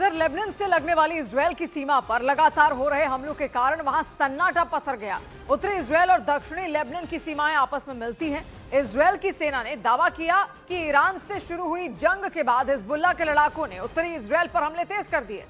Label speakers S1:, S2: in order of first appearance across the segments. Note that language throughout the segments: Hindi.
S1: इधर लेबनान से लगने वाली इजरायल की सीमा पर लगातार हो रहे हमलों के कारण वहां सन्नाटा पसर गया। उत्तरी इजरायल और दक्षिणी लेबनान की सीमाएं आपस में मिलती हैं। इजरायल की सेना ने दावा किया कि ईरान से शुरू हुई जंग के बाद हिजबुल्लाह के लड़ाकों ने उत्तरी इजरायल पर हमले तेज कर दिए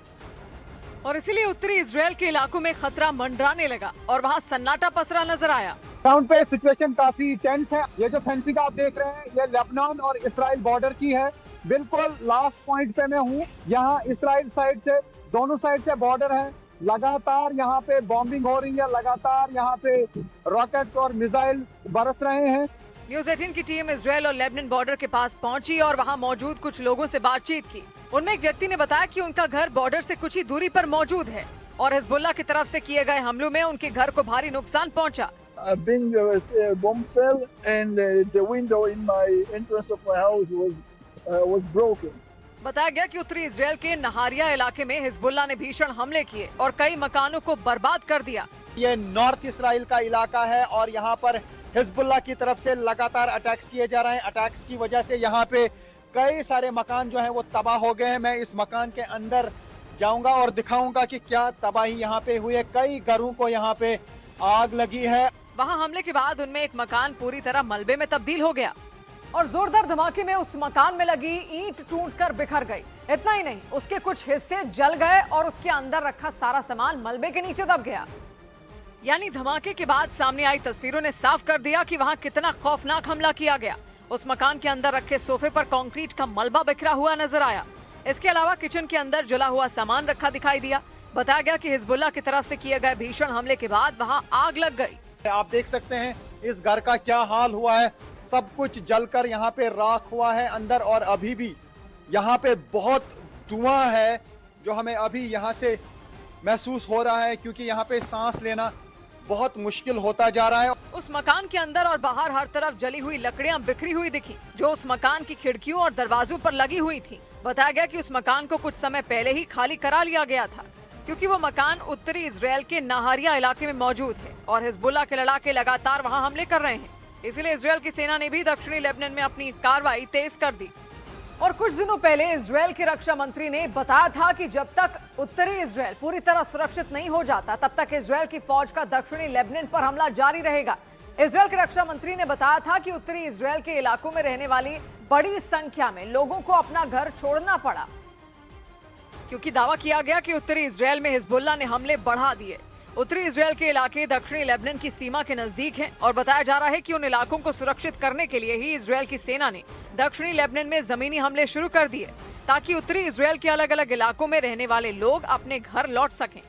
S1: और इसीलिए उत्तरी इजरायल के इलाकों में खतरा मंडराने लगा और वहां सन्नाटा पसरा नजर आया।
S2: ग्राउंड पे सिचुएशन काफी टेंस है। ये जो फेंसिंग आप देख रहे हैं ये लेबनान और इजराइल बॉर्डर की है। बिल्कुल लास्ट पॉइंट पे मैं हूँ। यहाँ इजराइल साइड से दोनों साइड से बॉर्डर है। लगातार यहाँ पे बॉम्बिंग हो रही है, लगातार यहाँ पे रॉकेट्स और मिसाइल बरस रहे हैं।
S1: न्यूज़ 18 की टीम इजरायल और लेबनान बॉर्डर के पास पहुंची और वहां मौजूद कुछ लोगों से बातचीत की। उनमें एक व्यक्ति ने बताया कि उनका घर बॉर्डर से कुछ ही दूरी पर मौजूद है और हिजबुल्लाह की तरफ से किए गए हमलों में उनके घर को भारी नुकसान पहुंचा।
S3: Being a bomb cell and the window in my entrance of my house was broken.
S1: बताया गया कि उत्तरी इजरायल के नहारिया इलाके में हिजबुल्लाह ने भीषण हमले किए और कई मकानों को बर्बाद कर दिया।
S4: ये नॉर्थ इसराइल का इलाका है और यहाँ पर हिजबुल्लाह की तरफ से लगातार अटैक्स किए जा रहे हैं। अटैक्स की वजह से यहाँ पे कई सारे मकान जो हैं वो तबाह हो गए हैं। मैं इस मकान के अंदर जाऊंगा और दिखाऊंगा कि क्या तबाही यहाँ पे हुई है। कई घरों को यहाँ पे आग लगी है।
S1: वहाँ हमले के बाद उनमें एक मकान पूरी तरह मलबे में तब्दील हो गया और जोरदार धमाके में उस मकान में लगी ईंट टूटकर बिखर गई। इतना ही नहीं, उसके कुछ हिस्से जल गए और उसके अंदर रखा सारा सामान मलबे के नीचे दब गया। यानी धमाके के बाद सामने आई तस्वीरों ने साफ कर दिया कि वहां कितना खौफनाक हमला किया गया। उस मकान के अंदर रखे सोफे पर कंक्रीट का मलबा बिखरा हुआ नजर आया। इसके अलावा किचन के अंदर जला हुआ सामान रखा दिखाई दिया। बताया गया कि हिजबुल्लाह की तरफ से किए गए भीषण हमले के बाद वहां आग लग गई।
S4: आप देख सकते हैं इस घर का क्या हाल हुआ है। सब कुछ जलकर यहाँ पे राख हुआ है अंदर और अभी भी यहाँ पे बहुत धुआं है जो हमें अभी यहाँ से महसूस हो रहा है, क्योंकि यहाँ पे सांस लेना बहुत मुश्किल होता जा रहा है।
S1: उस मकान के अंदर और बाहर हर तरफ जली हुई लकड़ियां बिखरी हुई दिखी जो उस मकान की खिड़कियों और दरवाजों पर लगी हुई थी। बताया गया कि उस मकान को कुछ समय पहले ही खाली करा लिया गया था क्योंकि वो मकान उत्तरी इजरायल के नहारिया इलाके में मौजूद है और हिजबुल्लाह के लड़ाके लगातार वहां हमले कर रहे हैं। इसलिए इजरायल की सेना ने भी दक्षिणी लेबनान में अपनी कार्रवाई तेज कर दी। और कुछ दिनों पहले इजरायल के रक्षा मंत्री ने बताया था कि जब तक उत्तरी इजरायल पूरी तरह सुरक्षित नहीं हो जाता तब तक इजरायल की फौज का दक्षिणी लेबनान पर हमला जारी रहेगा। इजरायल के रक्षा मंत्री ने बताया था कि उत्तरी इजरायल के इलाकों में रहने वाली बड़ी संख्या में लोगों को अपना घर छोड़ना पड़ा क्योंकि दावा किया गया कि उत्तरी इजरायल में हिजबुल्लाह ने हमले बढ़ा दिए। उत्तरी इजरायल के इलाके दक्षिणी लेबनान की सीमा के नजदीक हैं और बताया जा रहा है कि उन इलाकों को सुरक्षित करने के लिए ही इजरायल की सेना ने दक्षिणी लेबनान में जमीनी हमले शुरू कर दिए ताकि उत्तरी इजरायल के अलग अलग इलाकों में रहने वाले लोग अपने घर लौट सकें।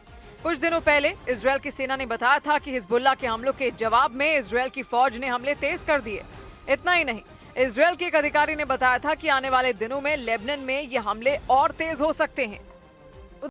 S1: कुछ दिनों पहले इजरायल की सेना ने बताया था कि हिजबुल्लाह के हमलों के जवाब में इजरायल की फौज ने हमले तेज कर दिए। इतना ही नहीं, इजरायल के एक अधिकारी ने बताया था कि आने वाले दिनों में लेबनान में ये हमले और तेज हो सकते हैं।